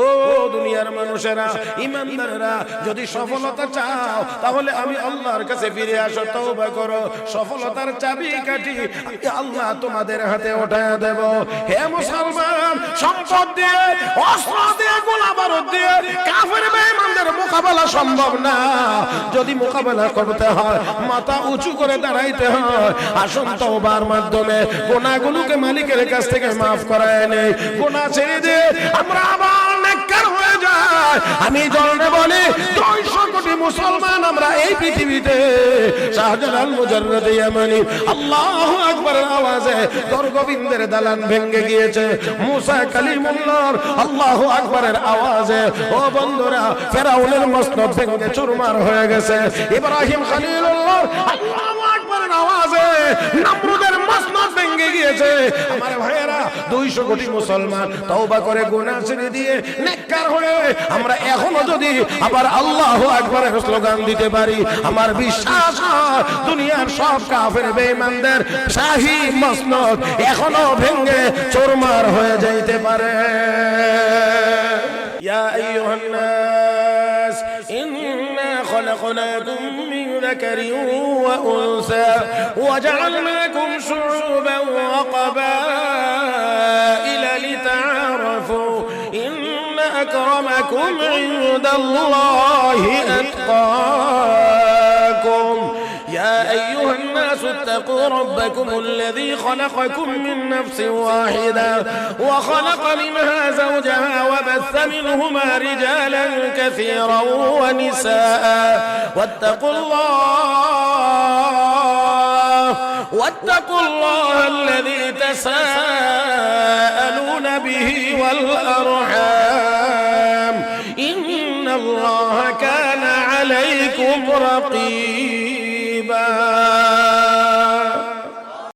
ও দুনিয়ার মানুষেরা, ইমানদারেরা, যদি সফলতা চাও তাহলে আমি আল্লাহর কাছে ফিরে আসো, তওবা করো। সফলতার চাবিকাঠি আল্লাহ তোমাদের হাতে উঠায় দেব। হে মুসলমান, সম্পদ দিয়ে, অস্ত্র দিয়ে, গোলা বারুদ দিয়ে কাফের বেঈমানদের মোকাবেলা সম্ভব না। যদি মোকাবেলা করতে হয়, মাথা উঁচু করে দাঁড়াইতে হয়। আসুন তওবার মাধ্যমে গুনাহগুলোকে মালিকের কাছ থেকে মাফ করায় নেই। গুনাহ ছেড়ে দিয়ে আমরা আবার নেককার হয়ে যায়। আমি জলনে বলি 200 কোটি মুসলমান আমরা এই পৃথিবীতে। শাহজালাল মুজাররদ ইয়ামানি আল্লাহু আকবারের আওয়াজে দরগোবিন্দের দালান ভেঙে গিয়েছে। মুসা কালিমুল্লাহর আল্লাহু আকবারের আওয়াজে ও বন্ধুরা ফেরাউনের মসনদ ভেঙে চুরমার হয়ে গেছে। ইব্রাহিম খলিলুল্লাহর আল্লাহু আকবারের আওয়াজে নমরুদের মসনদ ভেঙে গিয়েছে। আমার ভাইয়েরা, 200 কোটি মুসলমান তওবা করে গুনাহ ছেড়ে দিয়ে নেককার হয়ে আমরা এখনো যদি আবার আল্লাহু আকবারের স্লোগান দিতে পারি, আমার বিশ্বাস দুনিয়ার সব কাফের বেঈমানদের শাহী মসনদ এখনো ভেঙে চুরমার হয়ে যাইতে পারে। ইয়া আইয়ুহান নাস ইন্না খলাকনাকুম মিন যাকারিন ওয়া উনসা ওয়া জাআলনাকুম শুউবান ওয়া ক্বাবাইলা লিতাআরাফু ইন্না আকরামাকুম ইনদাল্লাহি আতকাকুম। يا أيها الناس اتقوا ربكم الذي خلقكم من نفس واحدة وخلق منها زوجها وبث منهما رجالا كثيرا ونساء واتقوا الله الذي تساءلون به والأرحام إن الله كان عليكم رقيبا।